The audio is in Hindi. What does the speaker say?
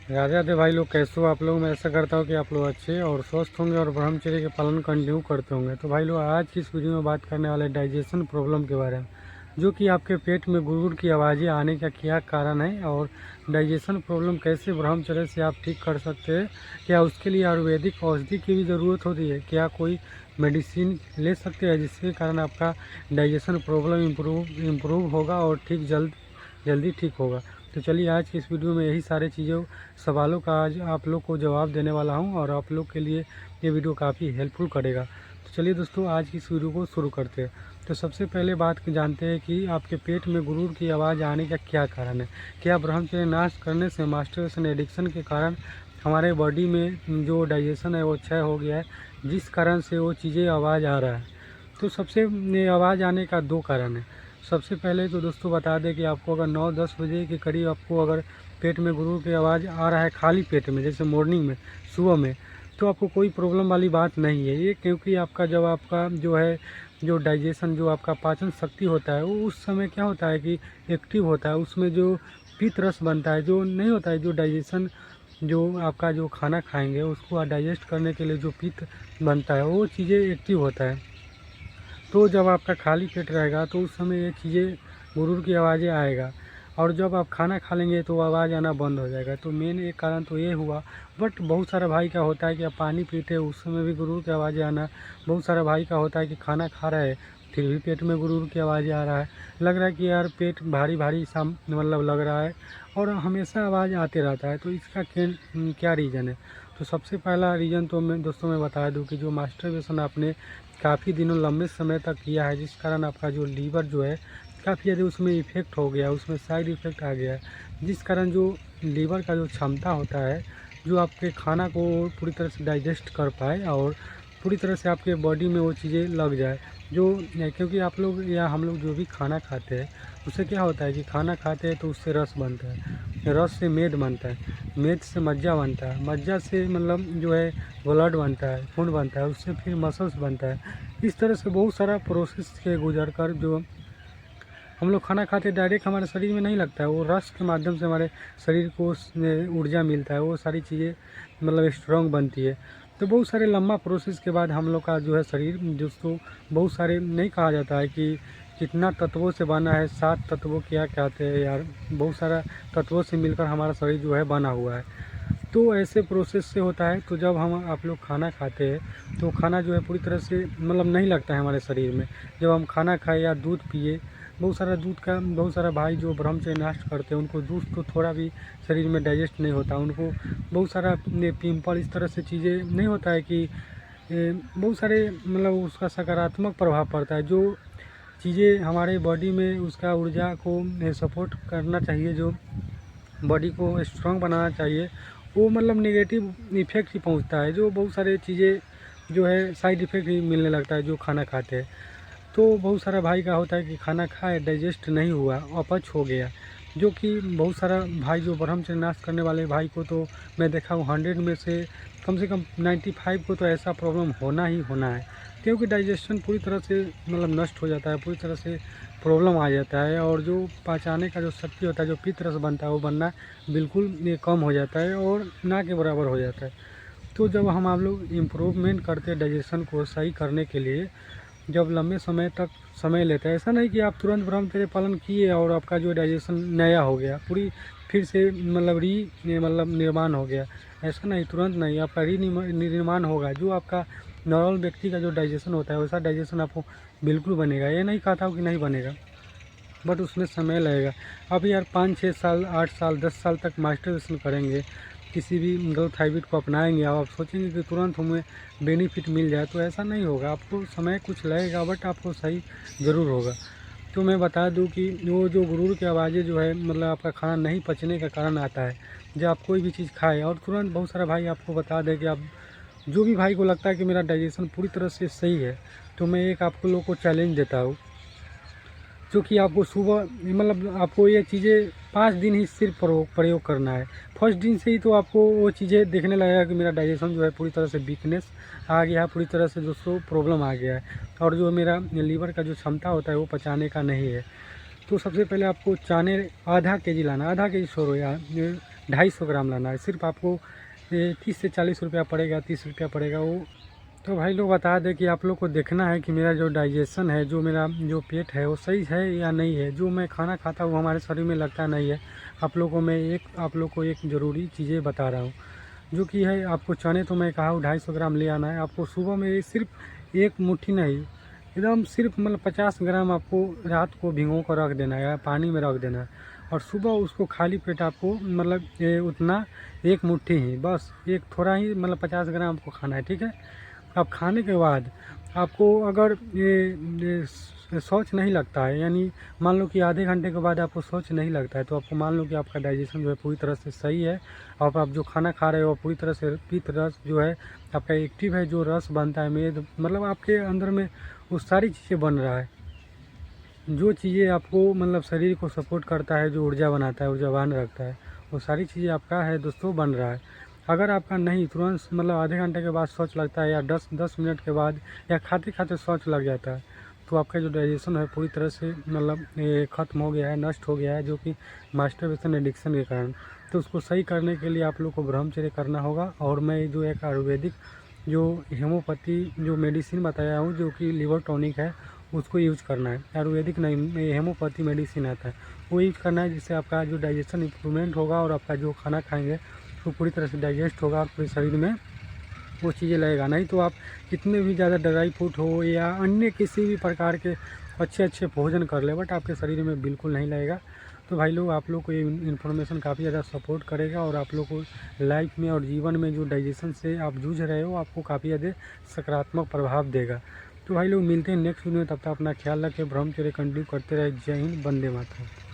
राधे राधे भाई लोग, कैसे हो आप लोग। मैं ऐसा करता हूँ कि आप लोग अच्छे और स्वस्थ होंगे और ब्रह्मचर्य के पालन कंटिन्यू करते होंगे। तो भाई लोग, आज की इस वीडियो में बात करने वाले डाइजेशन प्रॉब्लम के बारे में, जो कि आपके पेट में गुड़गुड़ की आवाज़ें आने का क्या कारण है और डाइजेशन प्रॉब्लम कैसे ब्रह्मचर्य से आप ठीक कर सकते हैं। क्या उसके लिए आयुर्वेदिक औषधि की भी ज़रूरत होती है, क्या कोई मेडिसिन ले सकते हैं जिसके कारण आपका डाइजेशन प्रॉब्लम इम्प्रूव होगा और जल्दी ठीक होगा। तो चलिए, आज की इस वीडियो में यही सारे चीज़ों सवालों का आज आप लोग को जवाब देने वाला हूं और आप लोग के लिए ये वीडियो काफ़ी हेल्पफुल करेगा। तो चलिए दोस्तों, आज की इस वीडियो को शुरू करते हैं। तो सबसे पहले बात जानते हैं कि आपके पेट में गुरूर की आवाज़ आने का क्या कारण है। क्या ब्रह्मचर्य नाश करने से, मास्टरबेशन एडिक्शन के कारण हमारे बॉडी में जो डाइजेशन है वो क्षय हो गया है, जिस कारण से वो चीज़ें आवाज़ आ रहा है। तो सबसे आवाज़ आने का दो कारण है। सबसे पहले तो दोस्तों बता दें कि आपको अगर 9-10 बजे के करीब आपको अगर पेट में गुरूर की आवाज़ आ रहा है खाली पेट में, जैसे मॉर्निंग में, सुबह में, तो आपको कोई प्रॉब्लम वाली बात नहीं है ये। क्योंकि आपका जब आपका जो है जो डाइजेशन, जो आपका पाचन शक्ति होता है, वो उस समय क्या होता है कि एक्टिव होता है। उसमें जो पित्त रस बनता है, जो नहीं होता है, जो डाइजेशन, जो आपका जो खाना खाएंगे उसको डाइजेस्ट करने के लिए जो पित्त बनता है, वो चीज़ें एक्टिव होता है। तो जब आपका खाली पेट रहेगा तो उस समय ये चीज़ें गुरूर की आवाज़ें आएगा, और जब आप खाना खा लेंगे तो आवाज़ आना बंद हो जाएगा। तो मेन एक कारण तो ये हुआ। बट बहुत सारा भाई का होता है कि आप पानी पीते हो उस समय भी गुरूर की आवाज़ें आना। बहुत सारा भाई का होता है कि खाना खा रहे हैं फिर भी पेट में गुरूर की आवाज़ें आ रहा है, लग रहा है कि यार पेट भारी भारी सा मतलब लग रहा है और हमेशा आवाज़ आते रहता है। तो इसका क्या रीज़न है। तो सबसे पहला रीज़न तो मैं दोस्तों मैं बता दूं कि जो मास्टरबेशन आपने काफ़ी दिनों लंबे समय तक किया है, जिस कारण आपका जो लीवर जो है काफ़ी ज़्यादा उसमें इफ़ेक्ट हो गया, उसमें साइड इफ़ेक्ट आ गया है, जिस कारण जो लीवर का जो क्षमता होता है, जो आपके खाना को पूरी तरह से डाइजेस्ट कर पाए और पूरी तरह से आपके बॉडी में वो चीज़ें लग जाए जो। क्योंकि आप लोग या हम लोग जो भी खाना खाते हैं, उससे क्या होता है कि खाना खाते हैं तो उससे रस बनता है, रस से मेद बनता है, मेद से मज्जा बनता है, मज्जा से मतलब जो है ब्लड बनता है, खून बनता है, उससे फिर मसल्स बनता है। इस तरह से बहुत सारा प्रोसेस के गुजर कर जो हम लोग खाना खाते डायरेक्ट हमारे शरीर में नहीं लगता है, वो रस के माध्यम से हमारे शरीर को ऊर्जा मिलता है, वो सारी चीज़ें मतलब स्ट्रॉन्ग बनती है। तो बहुत सारे लंबा प्रोसेस के बाद हम लोग का जो है शरीर, जिसको बहुत सारे नहीं कहा जाता है कि कितना तत्वों से बना है, 7 तत्वों क्या कहते हैं यार, बहुत सारा तत्वों से मिलकर हमारा शरीर जो है बना हुआ है। तो ऐसे प्रोसेस से होता है। तो जब हम आप लोग खाना खाते हैं तो खाना जो है पूरी तरह से मतलब नहीं लगता है हमारे शरीर में। जब हम खाना खाए या दूध पिए, बहुत सारा भाई जो ब्रह्मचर्य नष्ट करते हैं उनको दूध तो थोड़ा भी शरीर में डाइजेस्ट नहीं होता, उनको बहुत सारा पिंपल इस तरह से चीज़ें नहीं होता है कि बहुत सारे मतलब उसका सकारात्मक प्रभाव पड़ता है। जो चीज़ें हमारे बॉडी में उसका ऊर्जा को सपोर्ट करना चाहिए, जो बॉडी को स्ट्रॉन्ग बनाना चाहिए, वो मतलब नेगेटिव इफेक्ट ही पहुंचता है। जो बहुत सारे चीज़ें जो है साइड इफ़ेक्ट ही मिलने लगता है जो खाना खाते हैं। तो बहुत सारा भाई का होता है कि खाना खाए डाइजेस्ट नहीं हुआ, अपच हो गया, जो कि बहुत सारा भाई जो ब्रह्मचर्य नाश करने वाले भाई को तो मैं देखा हूँ 100 में से कम 95 को तो ऐसा प्रॉब्लम होना ही होना है। क्योंकि डाइजेशन पूरी तरह से मतलब नष्ट हो जाता है, पूरी तरह से प्रॉब्लम आ जाता है, और जो पचाने का जो शक्ति होता है, जो पित्त रस बनता है, वो बनना बिल्कुल ये कम हो जाता है और ना के बराबर हो जाता है। तो जब हम आप लोग इम्प्रूवमेंट करते हैं डाइजेशन को सही करने के लिए, जब लंबे समय तक समय लेता है, ऐसा नहीं कि आप तुरंत ब्रह्मचर्य पालन किए और आपका जो डाइजेशन नया हो गया, पूरी फिर से मतलब निर्माण हो गया, ऐसा नहीं, तुरंत नहीं, आपका निर्माण होगा। जो आपका नॉर्मल व्यक्ति का जो डाइजेशन होता है वैसा डाइजेशन आपको बिल्कुल बनेगा। ये नहीं कहता हूँ कि नहीं बनेगा, बट उसमें समय लगेगा। अब यार 5-6 साल, 8 साल, 10 साल तक मास्टरबेशन करेंगे, किसी भी गलत हैबिट को अपनाएंगे, आप सोचेंगे कि तुरंत हमें बेनिफिट मिल जाए, तो ऐसा नहीं होगा। आपको समय कुछ लगेगा बट आपको सही ज़रूर होगा। तो मैं बता दूं कि वो जो गुरूर की आवाज़ें जो है मतलब आपका खाना नहीं पचने का कारण आता है। जब आप कोई भी चीज़ खाएँ और तुरंत, बहुत सारा भाई आपको बता दें कि आप जो भी भाई को लगता है कि मेरा डाइजेशन पूरी तरह से सही है, तो मैं एक आपको लोग को चैलेंज देता हूँ, जो कि आपको सुबह मतलब आपको ये चीज़ें 5 दिन ही सिर्फ प्रयोग करना है। फर्स्ट दिन से ही तो आपको वो चीज़ें देखने लगेगा कि मेरा डाइजेशन जो है पूरी तरह से वीकनेस आ गया है, पूरी तरह से दोस्तों प्रॉब्लम आ गया है, और जो मेरा लीवर का जो क्षमता होता है वो पचाने का नहीं है। तो सबसे पहले आपको चाने आधा केजी लाना, आधा केजी छोड़ो यार, 250 ग्राम लाना है। सिर्फ आपको 30 से 40 रुपया पड़ेगा, 30 रुपया पड़ेगा वो। तो भाई लोग बता दें कि आप लोग को देखना है कि मेरा जो डाइजेशन है, जो मेरा जो पेट है वो सही है या नहीं है। जो मैं खाना खाता हूँ हमारे शरीर में लगता नहीं है। आप लोग को एक ज़रूरी चीज़ें बता रहा हूँ, जो कि है आपको चने, तो मैं कहा हूँ 250 ग्राम ले आना है। आपको सुबह में सिर्फ एक मुट्ठी नहीं, एकदम सिर्फ मतलब 50 ग्राम आपको रात को भिगो कर रख देना है या पानी में रख देना है, और सुबह उसको खाली पेट आपको मतलब उतना एक मुट्ठी ही बस, एक थोड़ा ही मतलब 50 ग्राम आपको खाना है, ठीक है। अब खाने के बाद आपको अगर ये शौच नहीं लगता है, यानी मान लो कि आधे घंटे के बाद आपको शौच नहीं लगता है, तो आपको मान लो कि आपका डाइजेशन जो है पूरी तरह से सही है। और आप जो खाना खा रहे हो पूरी तरह से पित्त रस जो है आपका एक्टिव है, जो रस बनता है मेद, मतलब आपके अंदर में वो सारी चीज़ें बन रहा है। जो चीज़ें आपको मतलब शरीर को सपोर्ट करता है, जो ऊर्जा बनाता है, ऊर्जावान रखता है, वो सारी चीज़ें आपका है दोस्तों बन रहा है। अगर आपका नहीं तुरंत मतलब आधे घंटे के बाद शौच लगता है, या 10 मिनट के बाद, या खाते खाते शौच लग जाता है, तो आपका जो डाइजेशन है पूरी तरह से मतलब ख़त्म हो गया है, नष्ट हो गया है, जो कि मास्टरबेशन एडिक्शन के कारण। तो उसको सही करने के लिए आप लोग को ब्रह्मचर्य करना होगा। और मैं जो एक आयुर्वेदिक जो हेमोपैथी जो मेडिसिन बताया हूँ, जो कि लिवर टॉनिक है, उसको यूज करना है। आयुर्वेदिक नहीं, हेमोपैथी मेडिसिन आता है, वो यूज करना है, जिससे आपका जो डाइजेशन इम्प्रूवमेंट होगा और आपका जो खाना खाएंगे वो पूरी तरह से डाइजेस्ट होगा, आपके शरीर में वो चीज़ें लगेगा। नहीं तो आप कितने भी ज़्यादा ड्राई फ्रूट हो या अन्य किसी भी प्रकार के अच्छे अच्छे भोजन कर ले, बट आपके शरीर में बिल्कुल नहीं लगेगा। तो भाई लोग आप लोग को ये इन्फॉर्मेशन काफ़ी ज़्यादा सपोर्ट करेगा, और आप लोग को लाइफ में और जीवन में जो डाइजेशन से आप जूझ रहे हो, आपको काफ़ी ज़्यादा सकारात्मक प्रभाव देगा। तो भाई लोग मिलते हैं नेक्स्ट वीडियो में, तब तक अपना ख्याल रखें, ब्रह्मचर्य कंटिन्यू करते रहे। जय हिंद, वंदे मातरम।